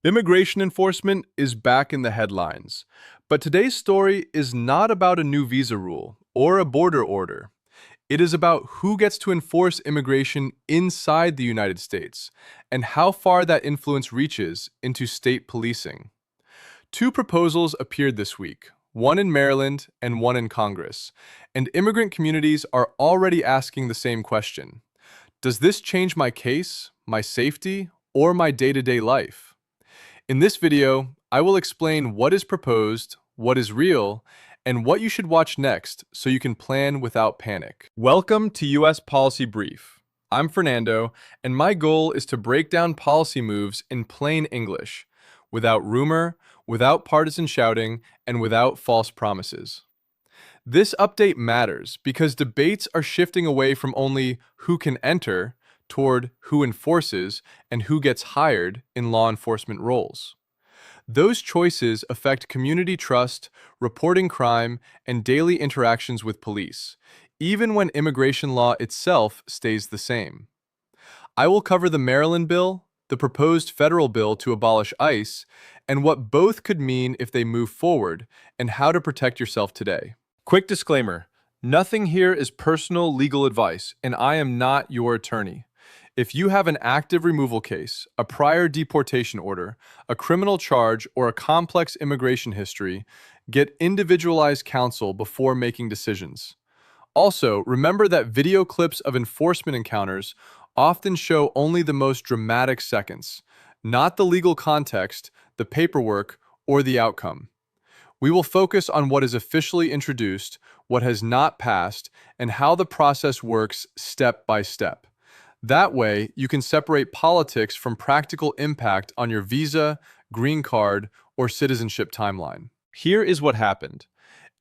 Immigration enforcement is back in the headlines, but today's story is not about a new visa rule or a border order. It is about who gets to enforce immigration inside the United States and how far that influence reaches into state policing. Two proposals appeared this week, one in Maryland and one in Congress, and immigrant communities are already asking the same question. Does this change my case, my safety, or my day-to-day life? In this video, I will explain what is proposed, what is real, and what you should watch next so you can plan without panic. Welcome to US Policy Brief. I'm Fernando, and my goal is to break down policy moves in plain English, without rumor, without partisan shouting, and without false promises. This update matters because debates are shifting away from only who can enter toward who enforces and who gets hired in law enforcement roles. Those choices affect community trust, reporting crime, and daily interactions with police, even when immigration law itself stays the same. I will cover the Maryland bill, the proposed federal bill to abolish ICE, and what both could mean if they move forward, and how to protect yourself today. Quick disclaimer: nothing here is personal legal advice, and I am not your attorney. If you have an active removal case, a prior deportation order, a criminal charge, or a complex immigration history, get individualized counsel before making decisions. Also, remember that video clips of enforcement encounters often show only the most dramatic seconds, not the legal context, the paperwork, or the outcome. We will focus on what is officially introduced, what has not passed, and how the process works step by step. That way, you can separate politics from practical impact on your visa, green card, or citizenship timeline. Here is what happened.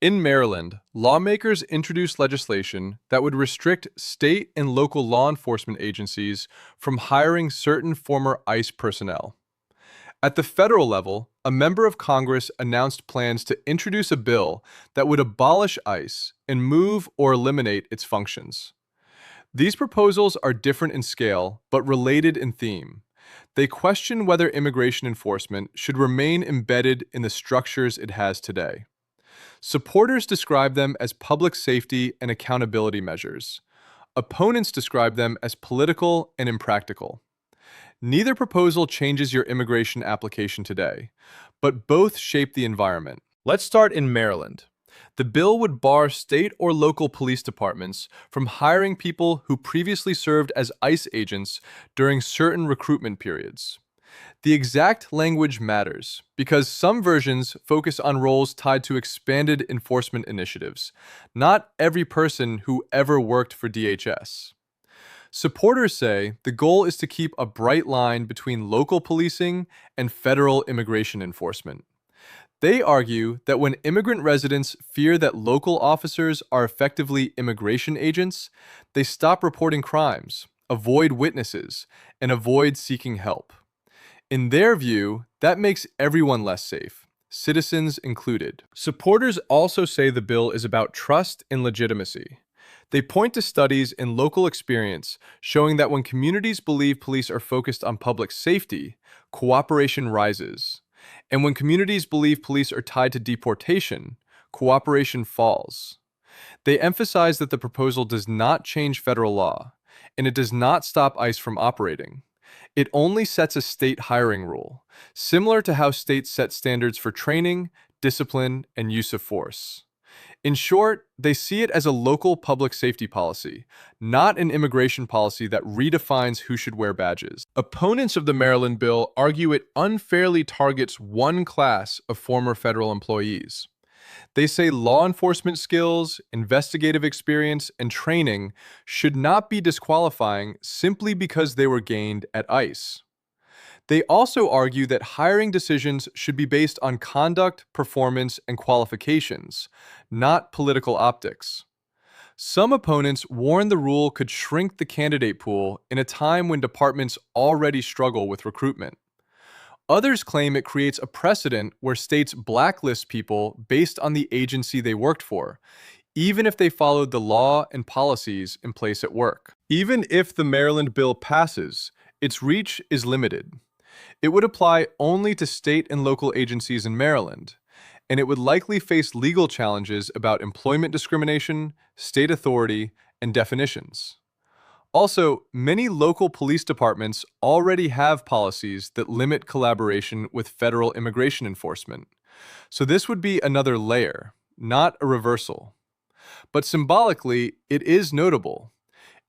In Maryland, lawmakers introduced legislation that would restrict state and local law enforcement agencies from hiring certain former ICE personnel. At the federal level, a member of Congress announced plans to introduce a bill that would abolish ICE and move or eliminate its functions. These proposals are different in scale, but related in theme. They question whether immigration enforcement should remain embedded in the structures it has today. Supporters describe them as public safety and accountability measures. Opponents describe them as political and impractical. Neither proposal changes your immigration application today, but both shape the environment. Let's start in Maryland. The bill would bar state or local police departments from hiring people who previously served as ICE agents during certain recruitment periods. The exact language matters because some versions focus on roles tied to expanded enforcement initiatives, not every person who ever worked for DHS. Supporters say the goal is to keep a bright line between local policing and federal immigration enforcement. They argue that when immigrant residents fear that local officers are effectively immigration agents, they stop reporting crimes, avoid witnesses, and avoid seeking help. In their view, that makes everyone less safe, citizens included. Supporters also say the bill is about trust and legitimacy. They point to studies and local experience showing that when communities believe police are focused on public safety, cooperation rises. And when communities believe police are tied to deportation, cooperation falls. They emphasize that the proposal does not change federal law, and it does not stop ICE from operating. It only sets a state hiring rule, similar to how states set standards for training, discipline, and use of force. In short, they see it as a local public safety policy, not an immigration policy that redefines who should wear badges. Opponents of the Maryland bill argue it unfairly targets one class of former federal employees. They say law enforcement skills, investigative experience, and training should not be disqualifying simply because they were gained at ICE. They also argue that hiring decisions should be based on conduct, performance, and qualifications, not political optics. Some opponents warn the rule could shrink the candidate pool in a time when departments already struggle with recruitment. Others claim it creates a precedent where states blacklist people based on the agency they worked for, even if they followed the law and policies in place at work. Even if the Maryland bill passes, its reach is limited. It would apply only to state and local agencies in Maryland, and it would likely face legal challenges about employment discrimination, state authority, and definitions. Also, many local police departments already have policies that limit collaboration with federal immigration enforcement. So this would be another layer, not a reversal. But symbolically, it is notable.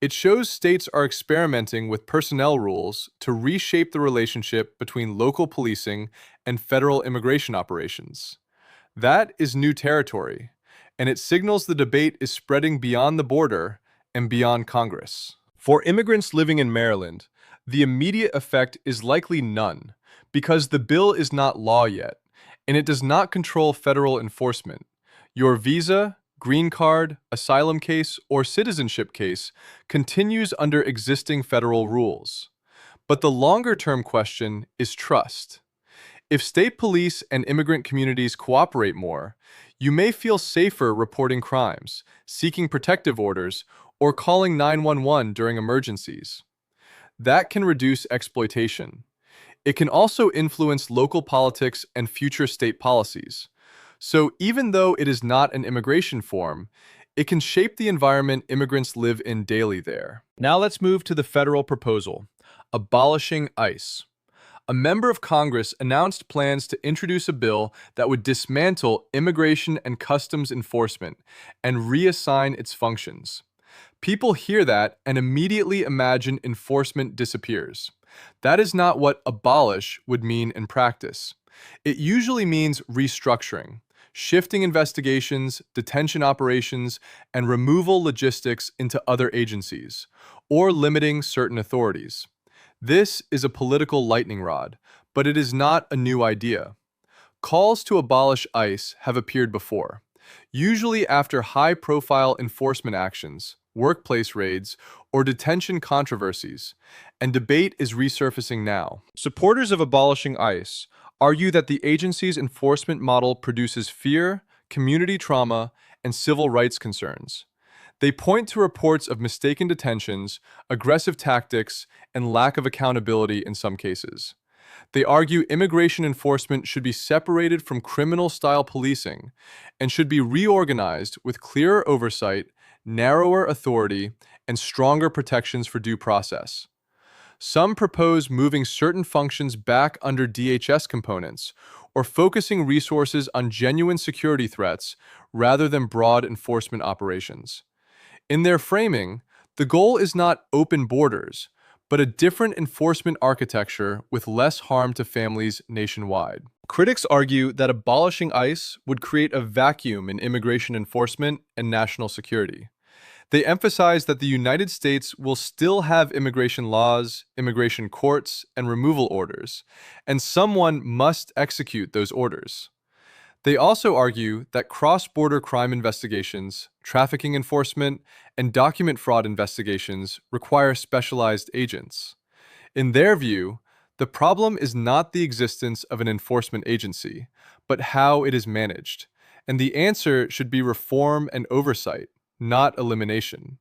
It shows states are experimenting with personnel rules to reshape the relationship between local policing and federal immigration operations. That is new territory, and it signals the debate is spreading beyond the border and beyond Congress. For immigrants living in Maryland, the immediate effect is likely none, because the bill is not law yet, and it does not control federal enforcement. Your visa, green card, asylum case, or citizenship case continues under existing federal rules. But the longer-term question is trust. If state police and immigrant communities cooperate more, you may feel safer reporting crimes, seeking protective orders, or calling 911 during emergencies. That can reduce exploitation. It can also influence local politics and future state policies. So even though it is not an immigration form, it can shape the environment immigrants live in daily there. Now let's move to the federal proposal, abolishing ICE. A member of Congress announced plans to introduce a bill that would dismantle immigration and customs enforcement and reassign its functions. People hear that and immediately imagine enforcement disappears. That is not what abolish would mean in practice. It usually means restructuring, shifting investigations, detention operations, and removal logistics into other agencies, or limiting certain authorities. This is a political lightning rod, but it is not a new idea. Calls to abolish ICE have appeared before, usually after high-profile enforcement actions, workplace raids, or detention controversies, and debate is resurfacing now. Supporters of abolishing ICE argue that the agency's enforcement model produces fear, community trauma, and civil rights concerns. They point to reports of mistaken detentions, aggressive tactics, and lack of accountability in some cases. They argue immigration enforcement should be separated from criminal-style policing and should be reorganized with clearer oversight, narrower authority, and stronger protections for due process. Some propose moving certain functions back under DHS components or focusing resources on genuine security threats rather than broad enforcement operations. In their framing, the goal is not open borders, but a different enforcement architecture with less harm to families nationwide. Critics argue that abolishing ICE would create a vacuum in immigration enforcement and national security. They emphasize that the United States will still have immigration laws, immigration courts, and removal orders, and someone must execute those orders. They also argue that cross-border crime investigations, trafficking enforcement, and document fraud investigations require specialized agents. In their view, the problem is not the existence of an enforcement agency, but how it is managed, and the answer should be reform and oversight, not elimination.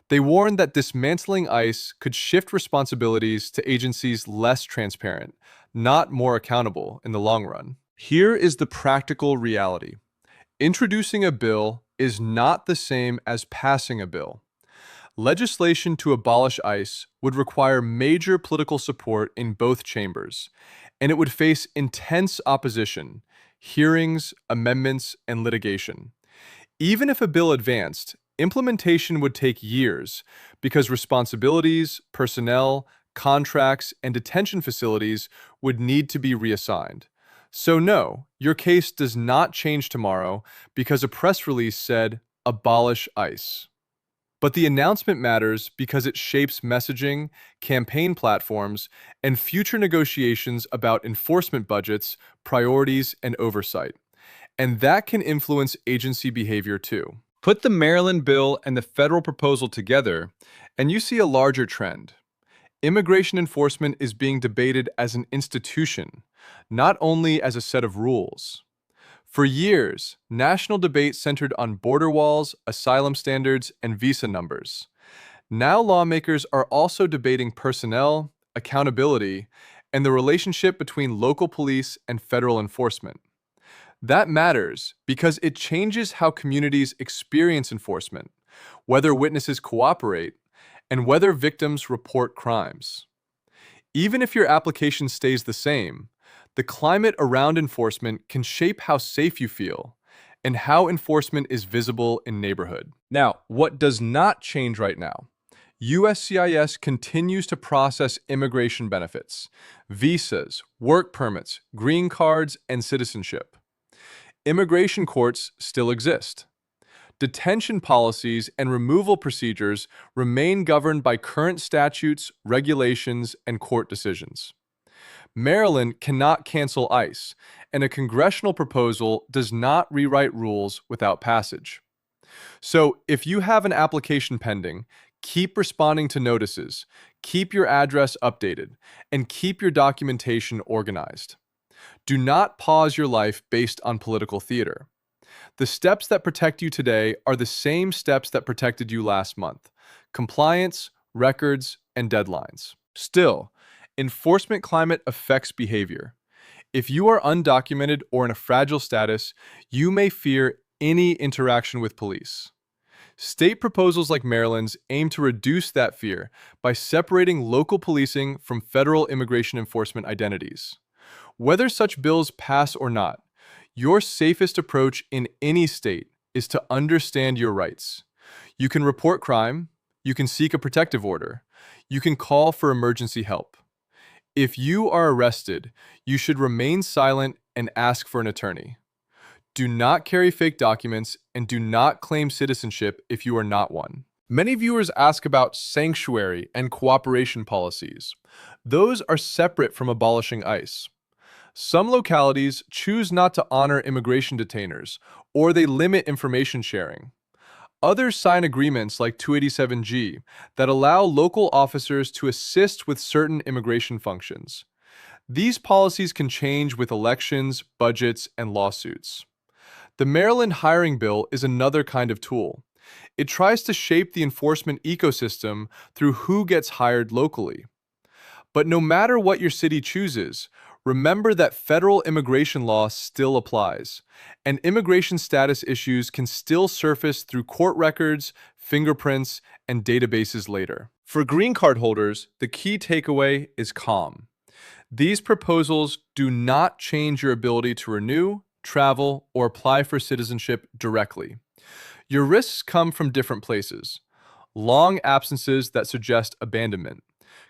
They warn that dismantling ICE could shift responsibilities to agencies less transparent, not more accountable in the long run. Here is the practical reality. Introducing a bill is not the same as passing a bill. Legislation to abolish ICE would require major political support in both chambers, and it would face intense opposition, hearings, amendments, and litigation. Even if a bill advanced, implementation would take years because responsibilities, personnel, contracts, and detention facilities would need to be reassigned. So no, your case does not change tomorrow because a press release said, abolish ICE. But the announcement matters because it shapes messaging, campaign platforms, and future negotiations about enforcement budgets, priorities, and oversight. And that can influence agency behavior too. Put the Maryland bill and the federal proposal together, and you see a larger trend. Immigration enforcement is being debated as an institution, not only as a set of rules. For years, national debate centered on border walls, asylum standards, and visa numbers. Now lawmakers are also debating personnel, accountability, and the relationship between local police and federal enforcement. That matters because it changes how communities experience enforcement, whether witnesses cooperate, and whether victims report crimes. Even if your application stays the same, the climate around enforcement can shape how safe you feel and how enforcement is visible in neighborhood. Now, what does not change right now? USCIS continues to process immigration benefits, visas, work permits, green cards, and citizenship. Immigration courts still exist. Detention policies and removal procedures remain governed by current statutes, regulations, and court decisions. Maryland cannot cancel ICE, and a congressional proposal does not rewrite rules without passage. So, if you have an application pending, keep responding to notices, keep your address updated, and keep your documentation organized. Do not pause your life based on political theater. The steps that protect you today are the same steps that protected you last month: compliance, records, and deadlines. Still, enforcement climate affects behavior. If you are undocumented or in a fragile status, you may fear any interaction with police. State proposals like Maryland's aim to reduce that fear by separating local policing from federal immigration enforcement identities. Whether such bills pass or not, your safest approach in any state is to understand your rights. You can report crime, you can seek a protective order, you can call for emergency help. If you are arrested, you should remain silent and ask for an attorney. Do not carry fake documents and do not claim citizenship if you are not one. Many viewers ask about sanctuary and cooperation policies. Those are separate from abolishing ICE. Some localities choose not to honor immigration detainers, or they limit information sharing. Others sign agreements like 287G that allow local officers to assist with certain immigration functions. These policies can change with elections, budgets, and lawsuits. The Maryland hiring bill is another kind of tool. It tries to shape the enforcement ecosystem through who gets hired locally. But no matter what your city chooses, remember that federal immigration law still applies, and immigration status issues can still surface through court records, fingerprints, and databases later. For green card holders, the key takeaway is calm. These proposals do not change your ability to renew, travel, or apply for citizenship directly. Your risks come from different places: long absences that suggest abandonment,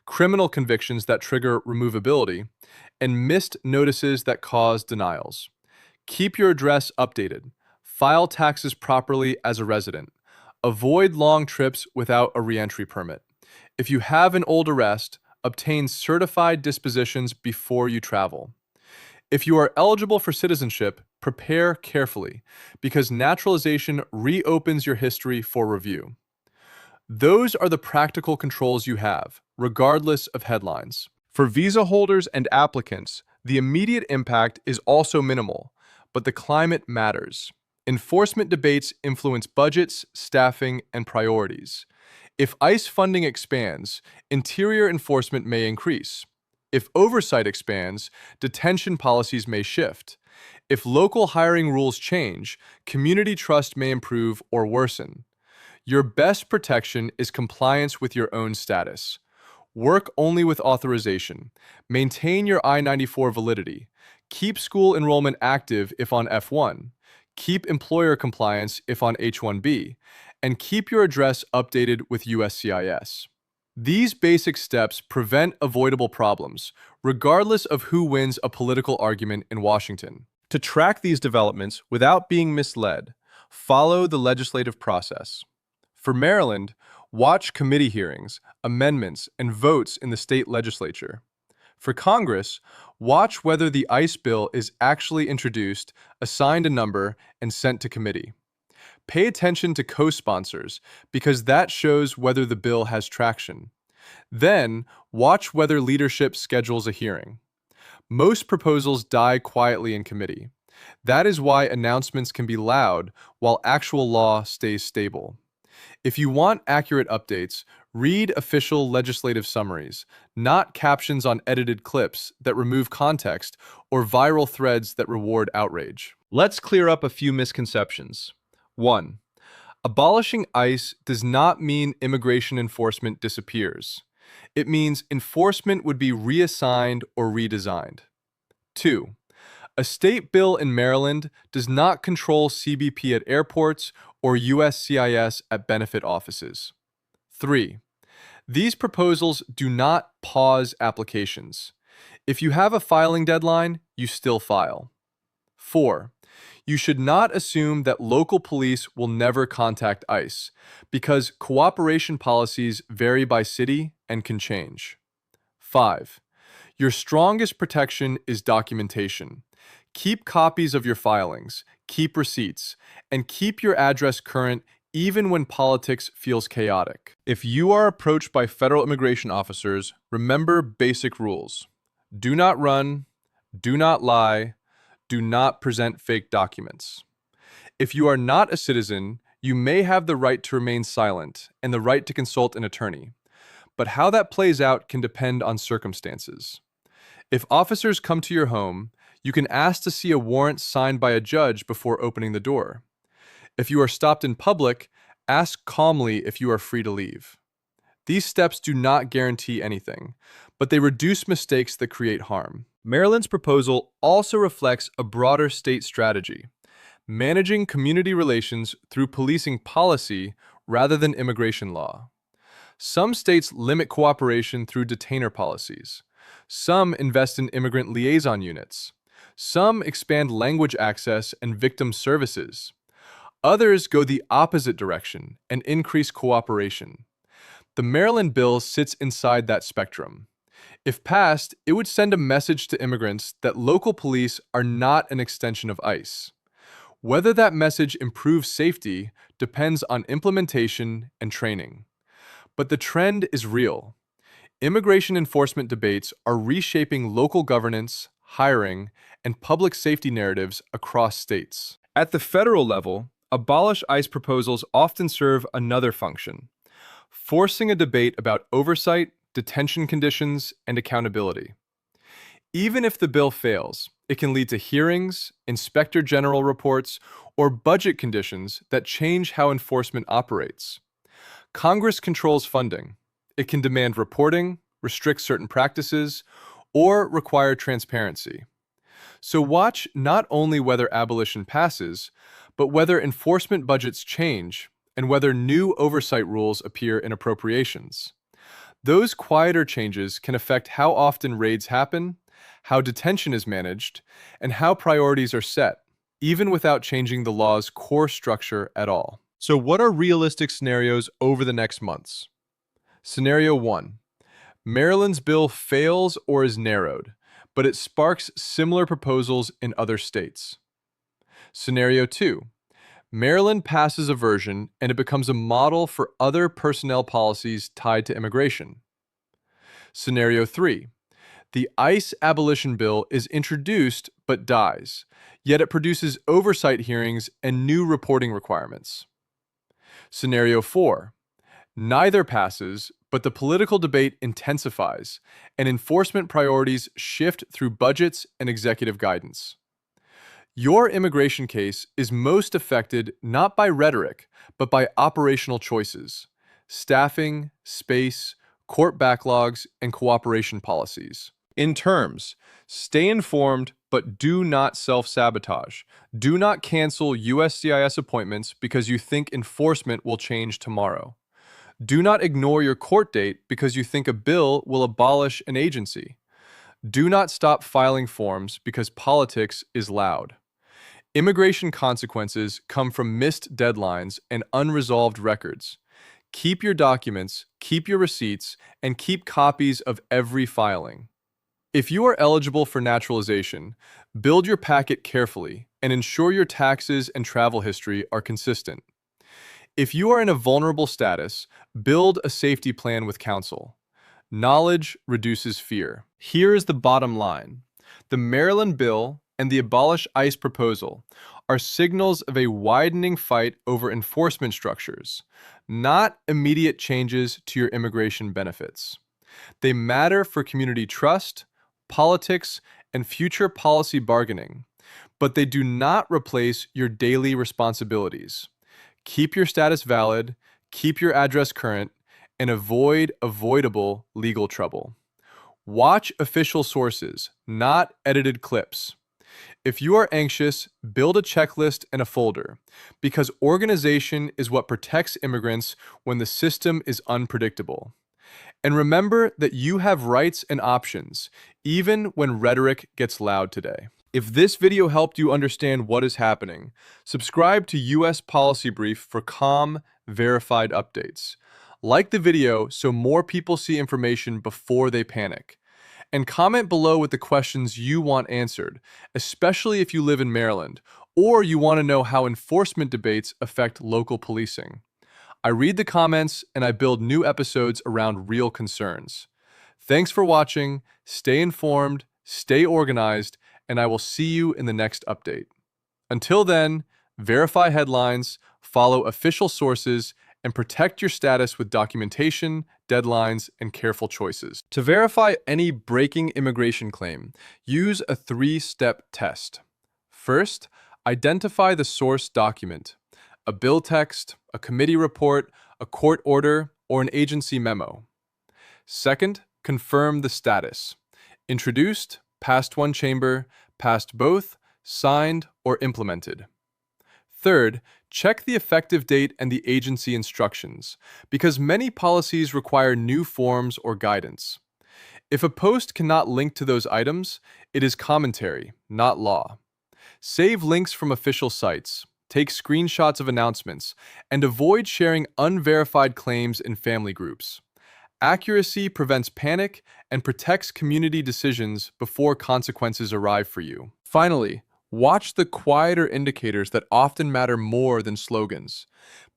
criminal convictions that trigger removability, and missed notices that cause denials. Keep your address updated. File taxes properly as a resident. Avoid long trips without a reentry permit. If you have an old arrest, obtain certified dispositions before you travel. If you are eligible for citizenship, prepare carefully, because naturalization reopens your history for review. Those are the practical controls you have, regardless of headlines. For visa holders and applicants, the immediate impact is also minimal, but the climate matters. Enforcement debates influence budgets, staffing, and priorities. If ICE funding expands, interior enforcement may increase. If oversight expands, detention policies may shift. If local hiring rules change, community trust may improve or worsen. Your best protection is compliance with your own status. Work only with authorization. Maintain your I-94 validity. Keep school enrollment active if on F1. Keep employer compliance if on H-1B. And keep your address updated with USCIS. These basic steps prevent avoidable problems, regardless of who wins a political argument in Washington. To track these developments without being misled, follow the legislative process. For Maryland, watch committee hearings, amendments, and votes in the state legislature. For Congress, watch whether the ICE bill is actually introduced, assigned a number, and sent to committee. Pay attention to co-sponsors, because that shows whether the bill has traction. Then, watch whether leadership schedules a hearing. Most proposals die quietly in committee. That is why announcements can be loud while actual law stays stable. If you want accurate updates, Read official legislative summaries, not captions on edited clips that remove context or viral threads that reward outrage. Let's clear up a few misconceptions. 1. Abolishing ICE does not mean immigration enforcement disappears. It means enforcement would be reassigned or redesigned. 2. A state bill in Maryland does not control CBP at airports or USCIS at benefit offices. 3. These proposals do not pause applications. If you have a filing deadline, you still file. 4. You should not assume that local police will never contact ICE, because cooperation policies vary by city and can change. 5. Your strongest protection is documentation. Keep copies of your filings, keep receipts, and keep your address current even when politics feels chaotic. If you are approached by federal immigration officers, remember basic rules. Do not run, do not lie, do not present fake documents. If you are not a citizen, you may have the right to remain silent and the right to consult an attorney. But how that plays out can depend on circumstances. If officers come to your home, you can ask to see a warrant signed by a judge before opening the door. If you are stopped in public, ask calmly if you are free to leave. These steps do not guarantee anything, but they reduce mistakes that create harm. Maryland's proposal also reflects a broader state strategy, managing community relations through policing policy rather than immigration law. Some states limit cooperation through detainer policies. Some invest in immigrant liaison units. Some expand language access and victim services. Others go the opposite direction and increase cooperation. The Maryland bill sits inside that spectrum. If passed, it would send a message to immigrants that local police are not an extension of ICE. Whether that message improves safety depends on implementation and training. But the trend is real. Immigration enforcement debates are reshaping local governance, hiring, and public safety narratives across states. At the federal level, abolish ICE proposals often serve another function, forcing a debate about oversight, detention conditions, and accountability. Even if the bill fails, it can lead to hearings, inspector general reports, or budget conditions that change how enforcement operates. Congress controls funding. It can demand reporting, restrict certain practices, or require transparency. So watch not only whether abolition passes, but whether enforcement budgets change and whether new oversight rules appear in appropriations. Those quieter changes can affect how often raids happen, how detention is managed, and how priorities are set, even without changing the law's core structure at all. So what are realistic scenarios over the next months? Scenario 1. Maryland's bill fails or is narrowed, but it sparks similar proposals in other states. Scenario 2. Maryland passes a version and it becomes a model for other personnel policies tied to immigration. Scenario 3. The ICE abolition bill is introduced but dies, yet it produces oversight hearings and new reporting requirements. Scenario 4. Neither passes, but the political debate intensifies, and enforcement priorities shift through budgets and executive guidance. Your immigration case is most affected not by rhetoric, but by operational choices: staffing, space, court backlogs, and cooperation policies. In terms, stay informed, but do not self-sabotage. Do not cancel USCIS appointments because you think enforcement will change tomorrow. Do not ignore your court date because you think a bill will abolish an agency. Do not stop filing forms because politics is loud. Immigration consequences come from missed deadlines and unresolved records. Keep your documents, keep your receipts, and keep copies of every filing. If you are eligible for naturalization, build your packet carefully and ensure your taxes and travel history are consistent. If you are in a vulnerable status, build a safety plan with counsel. Knowledge reduces fear. Here is the bottom line. The Maryland bill and the Abolish ICE proposal are signals of a widening fight over enforcement structures, not immediate changes to your immigration benefits. They matter for community trust, politics, and future policy bargaining, but they do not replace your daily responsibilities. Keep your status valid, keep your address current, and avoid avoidable legal trouble. Watch official sources, not edited clips. If you are anxious, build a checklist and a folder, because organization is what protects immigrants when the system is unpredictable. And remember that you have rights and options, even when rhetoric gets loud today. If this video helped you understand what is happening, subscribe to US Policy Brief for calm, verified updates. Like the video so more people see information before they panic. And comment below with the questions you want answered, especially if you live in Maryland, or you want to know how enforcement debates affect local policing. I read the comments and I build new episodes around real concerns. Thanks for watching, stay informed, stay organized, and I will see you in the next update. Until then, verify headlines, follow official sources, and protect your status with documentation, deadlines, and careful choices. To verify any breaking immigration claim, use a 3-step test. First, identify the source document: a bill text, a committee report, a court order, or an agency memo. Second, confirm the status: introduced, passed one chamber, passed both, signed, or implemented. Third, check the effective date and the agency instructions, because many policies require new forms or guidance. If a post cannot link to those items, it is commentary, not law. Save links from official sites, take screenshots of announcements, and avoid sharing unverified claims in family groups. Accuracy prevents panic and protects community decisions before consequences arrive for you. Finally, watch the quieter indicators that often matter more than slogans.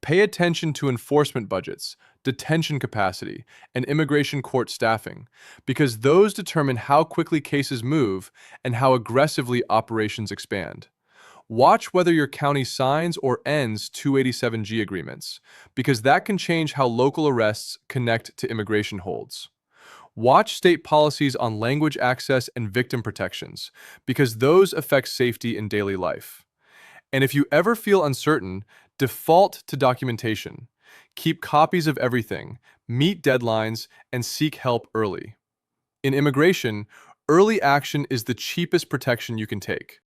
Pay attention to enforcement budgets, detention capacity, and immigration court staffing, because those determine how quickly cases move and how aggressively operations expand. Watch whether your county signs or ends 287G agreements, because that can change how local arrests connect to immigration holds. Watch state policies on language access and victim protections, because those affect safety in daily life. And if you ever feel uncertain, default to documentation. Keep copies of everything, meet deadlines, and seek help early. In immigration, early action is the cheapest protection you can take.